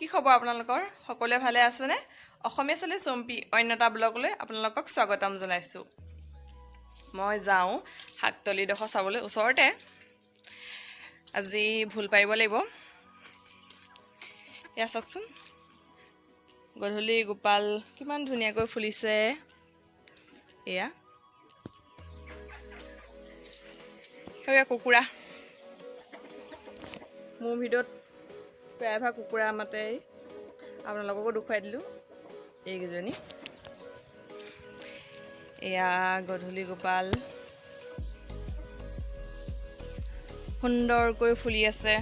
কি খবৰ আপোনালোকৰ সকলোৱে ভালে আছেনে অসমীয়া চলে চম্পি অন্যতা ব্লগলৈ আপোনালোকক স্বাগতম জনাইছো মই যাওঁ শাকতলিডোখৰ চাবলৈ ওচৰতে আজি ভুল পাৰিব লাগিব এয়া চাওকচোন গধূলি গোপাল কিমান ধুনীয়াকৈ ফুলিছে এয়া এয়া কুকুৰা মোৰ ভিডিঅ'ত প্ৰায়ভাগ কুকুৰা মাতে আপোনালোককো দেখুৱাই দিলোঁ এইকেইজনী এয়া গধূলি গোপাল সুন্দৰকৈ ফুলি আছে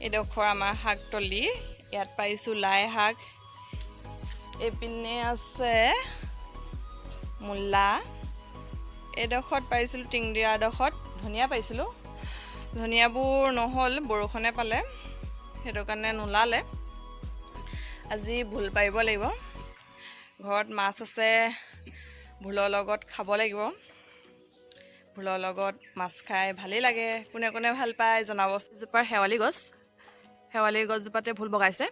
এইডোখৰ আমাৰ শাকতলি ইয়াত পাইছোঁ লাই শাক এইপিনে আছে মূলা এইডোখৰত পাইছিলোঁ টিংদিৰা ডোখৰত ধনিয়া পাইছিলোঁ ধনিয়াবোৰ নহ'ল বৰষুণে পালে সেইটো কাৰণে নোলালে আজি ভুল পাৰিব লাগিব ঘৰত মাছ আছে ভুলৰ লগত খাব লাগিব ভুলৰ লগত মাছ খাই ভালেই লাগে কোনে কোনে ভাল পায় জনাব জোপাৰ শেৱালি গছজোপাতে ভুল বগাইছে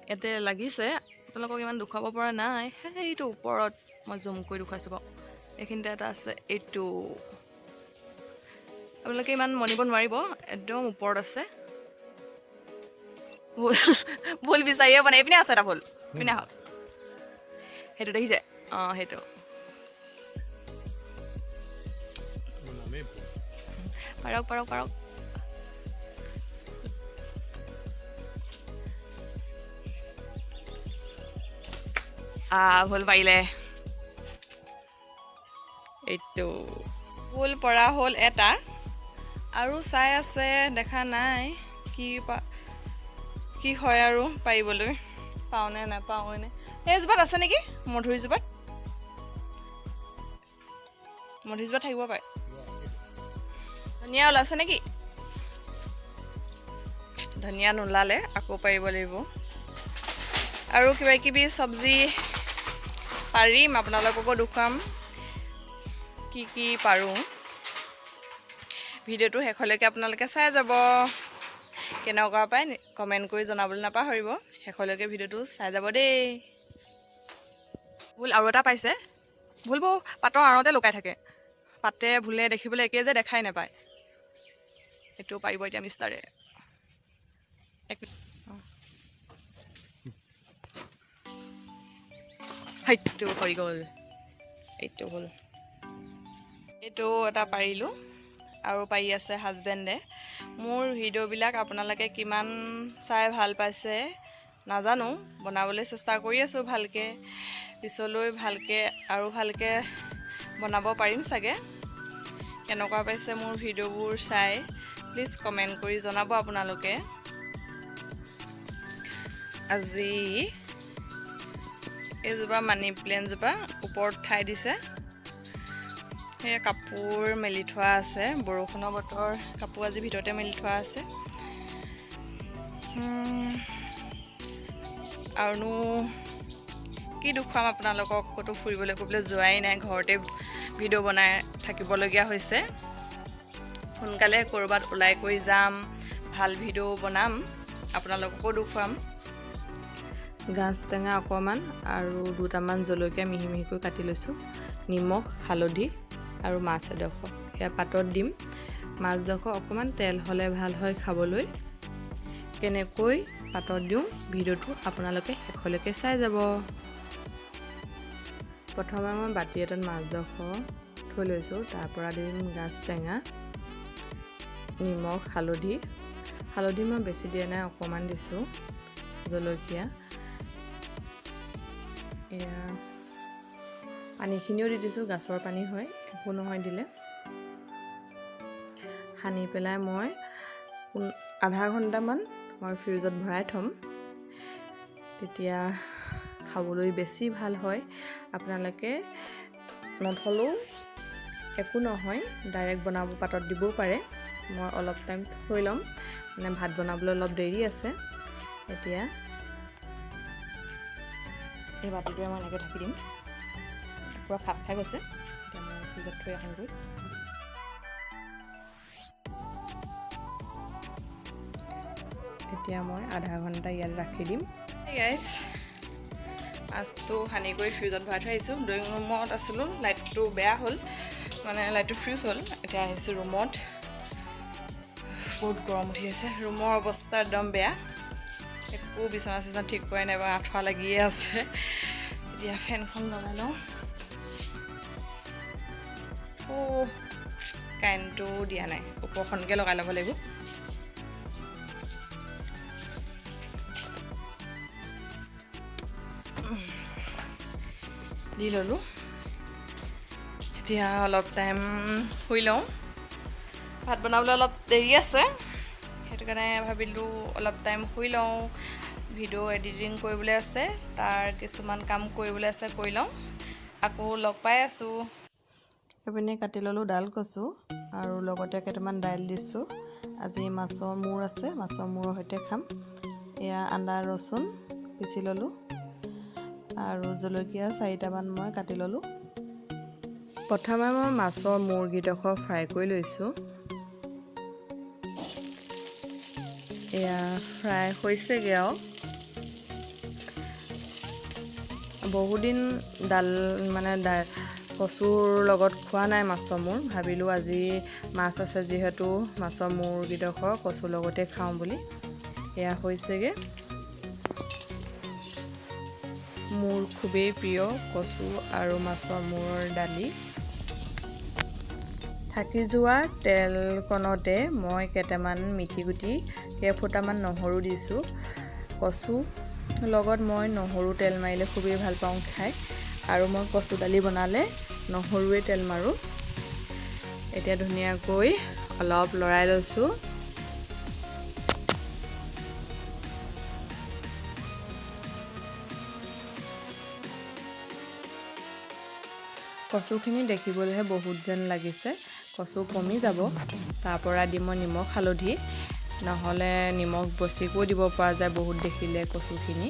ইয়াতে লাগিছে আপোনালোকক ইমান দেখুৱাব পৰা নাই সেইটো ওপৰত মই জুম কৰি দেখুৱাইছোঁ বাৰু এইখিনিতে এটা আছে এইটো আপোনালোকে ইমান মনিব নোৱাৰিব একদম ওপৰত আছে ভুল বিচাৰিয়ে বনাই এইপিনে আছে এটা ভুল পিনে আহক সেইটো দেখিছে অঁ সেইটো পাৰক ভুল পাৰিলে এইটো ভুল পৰা হ'ল এটা আৰু চাই আছে দেখা নাই কি হয় আৰু পাৰিবলৈ পাওঁনে নাপাওঁনে এইজোপাত আছে নেকি মধুৰিজোপাত থাকিব পাৰে ধনিয়া ওলাইছে নেকি ধনিয়া নোলালে আকৌ পাৰিব লাগিব আৰু কিবা কিবি চব্জি পাৰিম আপোনালোককো দেখুৱাম কি পাৰোঁ ভিডিঅ'টো শেষলৈকে আপোনালোকে চাই যাব কেনেকুৱা পায় কমেণ্ট কৰি জনাবলৈ নাপাহৰিব শেষলৈকে ভিডিঅ'টো চাই যাব দেই ভুল আৰু এটা পাইছে ভুলবোৰ পাতৰ আঁৰতে লুকাই থাকে পাতে ভুলে দেখিবলৈ একেই যে দেখাই নাপায় এইটো পাৰিব এতিয়া মিষ্টাৰে সেইটো হৈ গ'ল এইটো হ'ল এইটো এটা পাৰিলোঁ আৰু পাৰি আছে হাজবেণ্ডে মোৰ ভিডিঅ'বিলাক আপোনালোকে কিমান চাই ভাল পাইছে নাজানো বনাবলৈ চেষ্টা কৰি আছোঁ ভালকৈ পিছলৈ ভালকৈ বনাব পাৰিম চাগে কেনেকুৱা পাইছে মোৰ ভিডিঅ'বোৰ চাই প্লিজ কমেণ্ট কৰি জনাব আপোনালোকে আজি এইজোপা মানি প্লেণ্টজোপা ওপৰত ঠাই দিছে সেই কাপোৰ মেলি থোৱা আছে বৰষুণৰ বতৰ কাপোৰ আজি ভিতৰতে মেলি থোৱা আছে আৰুনো কি দেখুৱাম আপোনালোকক ক'তো ফুৰিবলৈ কৰিবলৈ যোৱাই নাই ঘৰতে ভিডিঅ' বনাই থাকিবলগীয়া হৈছে সোনকালে ক'ৰবাত ওলাই কৰি যাম ভাল ভিডিঅ' বনাম আপোনালোককো দেখুৱাম গাজ টেঙা অকণমান আৰু দুটামান জলকীয়া মিহি মিহিকৈ কাটি লৈছোঁ নিমখ হালধি আৰু মাছ এডোখৰ এয়া পাতত দিম মাছডোখৰ অকণমান তেল হ'লে ভাল হয় খাবলৈ কেনেকৈ পাতত দিওঁ ভিডিঅ'টো আপোনালোকে শেষলৈকে চাই যাব প্ৰথমে মই বাতি এটাত মাছডোখৰ থৈ লৈছোঁ তাৰপৰা দিম গাজ টেঙা নিমখ হালধি মই বেছি দিয়া নাই অকণমান দিছোঁ জলকীয়া এয়া পানীখিনিও দি দিছোঁ গাছৰ পানী হয় একো নহয় দিলে সানি পেলাই মই আধা ঘণ্টামান মই ফ্ৰিজত ভৰাই থ'ম তেতিয়া খাবলৈ বেছি ভাল হয় আপোনালোকে নথলেও একো নহয় ডাইৰেক্ট বনাব পাতত দিবও পাৰে মই অলপ টাইম থৈ ল'ম মানে ভাত বনাবলৈ অলপ দেৰি আছে এতিয়া এই বাতিটোৱে মই এনেকৈ ঢাকি দিম পুৰা খাপ খাই গৈছে এতিয়া মই ফ্ৰিজত থৈ আহোঁগৈ। এতিয়া মই আধা ঘণ্টা ইয়াত ৰাখি দিম। গাইছ, মাছটো সানি কৰি ফ্ৰিজত ভৰাই থৈ আহিছোঁ। ড্ৰয়িং ৰুমত আছিলোঁ, লাইটটো বেয়া হ'ল, মানে লাইটটো ফ্ৰিজ হ'ল। এতিয়া আহিছোঁ ৰুমত। বহুত গৰম উঠি আছে, ৰুমৰ অৱস্থা একদম বেয়া। একো বিচনা চিচনা ঠিক কৰাই নাই, বাৰু আঁঠুৱা লাগিয়ে আছে। এতিয়া ফেনখন লগাই লওঁ। কাৰেণ্টটো দিয়া নাই, ওপৰখনকৈ লগাই ল'ব লাগিব। দি ল'লোঁ। এতিয়া অলপ টাইম শুই লওঁ। ভাত বনাবলৈ অলপ দেৰি আছে, সেইটো কাৰণে ভাবিলোঁ অলপ টাইম শুই লওঁ। ভিডিঅ' এডিটিং কৰিবলৈ আছে, তাৰ কিছুমান কাম কৰিবলৈ আছে, কৰি লওঁ। আকৌ লগ পাই আছোঁ। এইপিনে কাটি ল'লোঁ ডাল কচু আৰু লগতে কেইটামান দাইল দিছোঁ। আজি মাছৰ মূৰ আছে, মাছৰ মূৰৰ সৈতে খাম। এয়া আদা ৰচুন পিচি ল'লোঁ আৰু জলকীয়া 4টামান মই কাটি ল'লোঁ। প্ৰথমে মই মাছৰ মূৰকেইডোখৰ ফ্ৰাই কৰি লৈছোঁ। এয়া ফ্ৰাই হৈছেগৈ আৰু। বহুদিন কচুৰ লগত খোৱা নাই মাছৰ মূৰ। ভাবিলোঁ আজি মাছ আছে যিহেতু মাছৰ মূৰকেইডোখৰ কচুৰ লগতে খাওঁ বুলি। এয়া হৈছেগৈ। মোৰ খুবেই প্ৰিয় কচু আৰু মাছৰ মূৰৰ দালি। থাকি যোৱা তেলকণতে মই কেইটামান মিঠি গুটি, কেইফুটামান নহৰু দিছোঁ। কচু লগত মই নহৰু তেল মাৰিলে খুবেই ভাল পাওঁ খাই, আৰু মই কচু দালি বনালে নহৰুৱে তেল মাৰোঁ। এতিয়া ধুনীয়াকৈ অলপ লৰাই লৈছোঁ। কচুখিনি দেখিবলৈহে বহুত যেন লাগিছে, কচু কমি যাব। তাৰ পৰা দিম মই নিমখ হালধি, নহ'লে নিমখ বেছিকৈও দিব পৰা যায় বহুত দেখিলে কচুখিনি।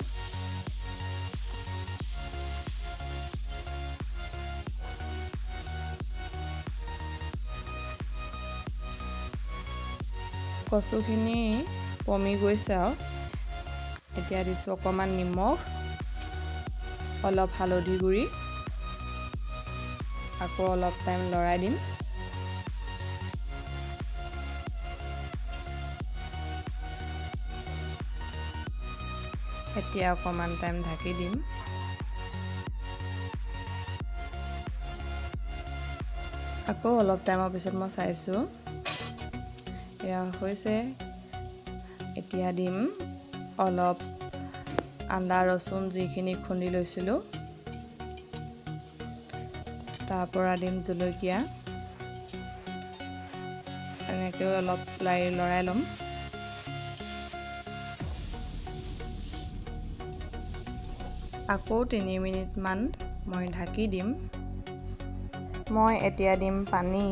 কচুখিনি কমি গৈছে আৰু। এতিয়া দিছোঁ অকণমান নিমখ, অলপ হালধি গুড়ি, আকৌ অলপ টাইম লৰাই দিম। এতিয়া অকণমান টাইম ঢাকি দিম। আকৌ অলপ টাইমৰ পিছত মই চাইছোঁ, এয়া হৈছে। এতিয়া দিম অলপ আদা ৰচুন যিখিনি খুন্দি লৈছিলোঁ, তাৰ পৰা দিম জলকীয়া। এনেকৈ অলপ লৰাই ল'ম। আকৌ 3 মিনিটমান মই ঢাকি দিম। মই এতিয়া দিম পানী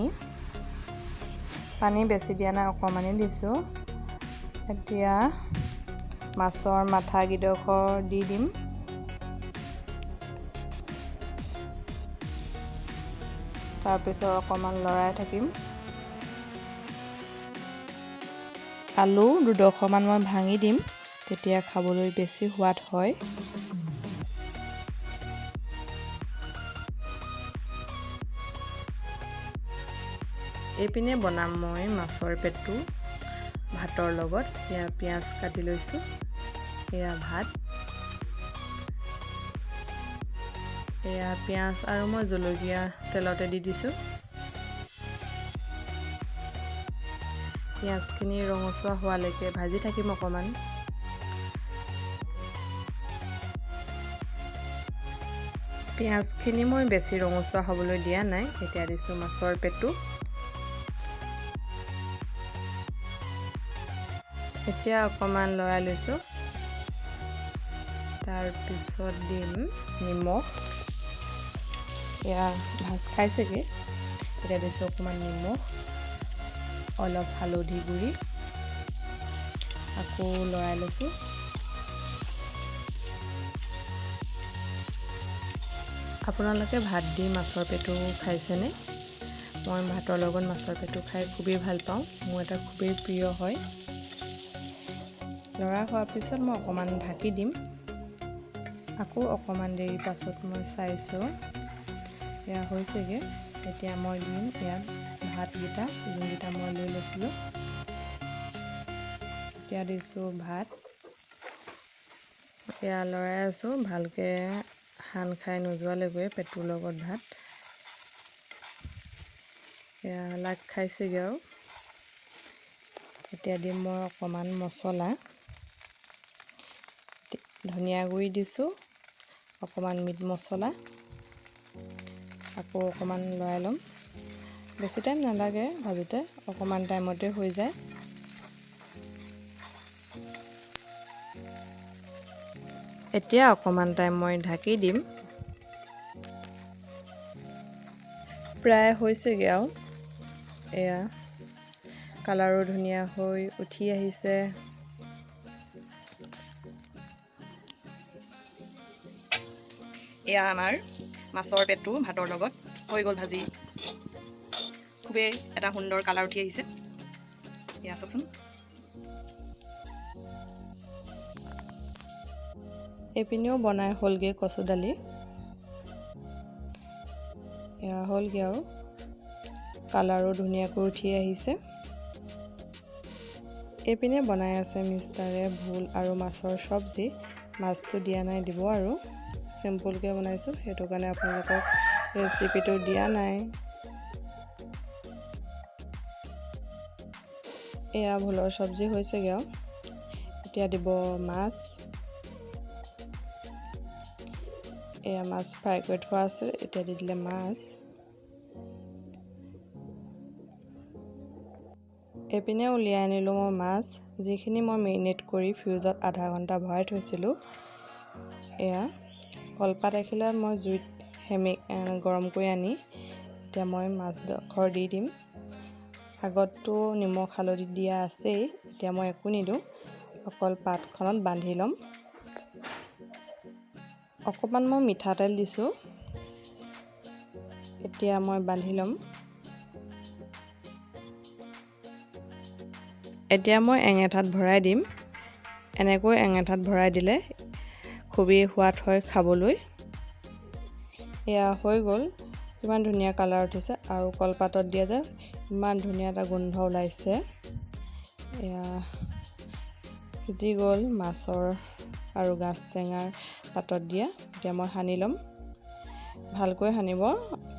বেছি দিয়া নাই, অকণমানেই দিছোঁ। এতিয়া মাছৰ মাথাকেইডোখৰ দি দিম। তাৰপিছত অকণমান লৰাই থাকিম। আলু 2ডোখৰমান মই ভাঙি দিম, তেতিয়া খাবলৈ বেছি সোৱাদ হয়। এইপিনে বনাম মই মাছৰ পেটু ভাতৰ লগত। এয়া পিঁয়াজ কাটি লৈছোঁ, এয়া ভাত, এয়া পিঁয়াজ আৰু মই জলকীয়া তেলতে দি দিছোঁ। পিঁয়াজখিনি ৰঙচুৱা হোৱালৈকে ভাজি থাকিম অকণমান। পিঁয়াজখিনি মই বেছি ৰঙচুৱা হ'বলৈ দিয়া নাই। এতিয়া দিছোঁ মাছৰ পেটু। এতিয়া অকণমান লৰাই লৈছোঁ। তাৰপিছত দিম নিমখ। এয়া ভাজ খাইছেগৈ। এতিয়া দিছোঁ অকণমান নিমখ, অলপ হালধি গুড়ি, আকৌ লৰাই লৈছোঁ। আপোনালোকে ভাত দি মাছৰ পেটু খাইছেনে? মই ভাতৰ লগত মাছৰ পেটু খাই খুবেই ভাল পাওঁ, মোৰ এটা খুবেই প্ৰিয় হয়। লৰা হোৱাৰ পিছত মই অকণমান ঢাকি দিম। আকৌ অকণমান দেৰি পাছত মই চাইছোঁ এয়া হৈছেগৈ। এতিয়া মই দিম ইয়াত ভাতকেইটা, যোনকেইটা মই লৈ লৈছিলোঁ। এতিয়া দিছোঁ ভাত, এয়া লৰাই আছোঁ ভালকৈ সান খাই নোযোৱালৈকে পেটুৰ লগত ভাত। এয়া লাগ খাইছেগৈ আৰু। এতিয়া দিম মই অকণমান মছলা, ধনিয়া গুড়ি দিছোঁ, অকণমান মিট মছলা, আকৌ অকণমান লৰাই ল'ম। বেছি টাইম নালাগে ভাজোঁতে, অকণমান টাইমতে হৈ যায়। এতিয়া অকণমান টাইম মই ঢাকি দিম। প্ৰায় হৈছেগৈ আৰু, এয়া কালাৰো ধুনীয়া হৈ উঠি আহিছে। এয়া আমাৰ মাছৰ পেটু ভাতৰ লগত হৈ গ'ল ভাজি। খুবেই এটা সুন্দৰ কালাৰ উঠি আহিছে, এয়া চাওকচোন। এইপিনেও বনাই হ'লগৈ কচু দালি, এয়া হ'লগৈ আৰু কালাৰো ধুনীয়াকৈ উঠি আহিছে। এইপিনে বনাই আছে মিষ্টাৰে ভোল আৰু মাছৰ চব্জি। মাছটো দিয়া নাই, দিব আৰু। চিম্পুলকৈ বনাইছোঁ, সেইটো কাৰণে আপোনালোকক ৰেচিপিটো দিয়া নাই। এয়া ভোলৰ চব্জি হৈছেগৈ আৰু। এতিয়া দিব মাছ, এয়া মাছ ফ্ৰাই কৰি থোৱা আছে, এতিয়া দি দিলে মাছ। এইপিনে উলিয়াই আনিলোঁ মই মাছ, যিখিনি মই মেৰিনেট কৰি ফ্ৰিজত আধা ঘণ্টা ভৰাই থৈছিলোঁ। এয়া কলপাত এখিলাত মই জুইত গৰম কৰি আনি এতিয়া মই মাছডোখৰ দি দিম। আগততো নিমখ হালধি দিয়া আছেই, এতিয়া মই একো নিদিওঁ, অকল পাতখনত বান্ধি ল'ম। অকণমান মই মিঠাতেল দিছোঁ, এতিয়া মই বান্ধি ল'ম। এতিয়া মই এঙেঠাত ভৰাই দিম। এনেকৈ এঙেঠাত ভৰাই দিলে খুবেই সোৱাদ হয় খাবলৈ। এয়া হৈ গ'ল, ইমান ধুনীয়া কালাৰ উঠিছে আৰু কলপাতত দিয়া যে ইমান ধুনীয়া এটা গোন্ধ ওলাইছে। এয়া সিজি গ'ল মাছৰ আৰু গাজ টেঙাৰ পাতত দিয়া। এতিয়া মই সানি ল'ম, ভালকৈ সানিব,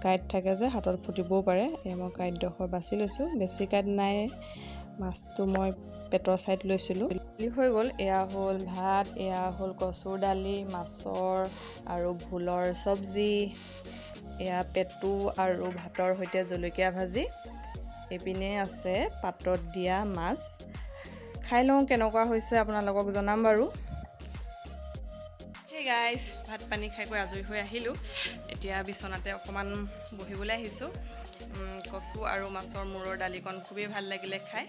কাঁইট থাকে যে হাতত ফুটিবও পাৰে। এয়া মই কাঁইটডোখৰ বাছি লৈছোঁ, বেছি কাঁইট নাই, মাছটো মই পেটৰ ছাইড লৈছিলোঁ। হৈ গ'ল, এয়া হ'ল ভাত, এয়া হ'ল কচুৰ দালি, মাছৰ আৰু ভোলৰ চব্জি, এয়া পেটু আৰু ভাতৰ সৈতে জলকীয়া ভাজি। এইপিনে আছে পাতত দিয়া মাছ। খাই লওঁ কেনেকুৱা হৈছে, আপোনালোকক জনাম বাৰু। হে গাইজ, ভাত পানী খাই কৈ আজৰি হৈ আহিলোঁ। এতিয়া বিচনাতে অকণমান বহিবলৈ আহিছোঁ। কচু আৰু মাছৰ মূৰৰ দালিকণ খুবেই ভাল লাগিলে খাই,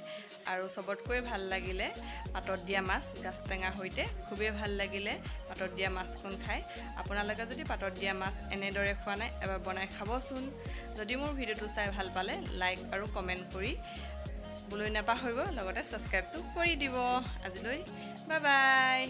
আৰু চবতকৈ ভাল লাগিলে পাতত দিয়া মাছ গাজ টেঙাৰ সৈতে, খুবেই ভাল লাগিলে পাতত দিয়া মাছকণ খাই। আপোনালোকে যদি পাতত দিয়া মাছ এনেদৰে খোৱা নাই, এবাৰ বনাই খাবচোন। যদি মোৰ ভিডিঅ'টো চাই ভাল পালে লাইক আৰু কমেণ্ট কৰিবলৈ নাপাহৰিব, লগতে ছাবস্ক্ৰাইবটো কৰি দিব। আজিলৈ বাই বাই।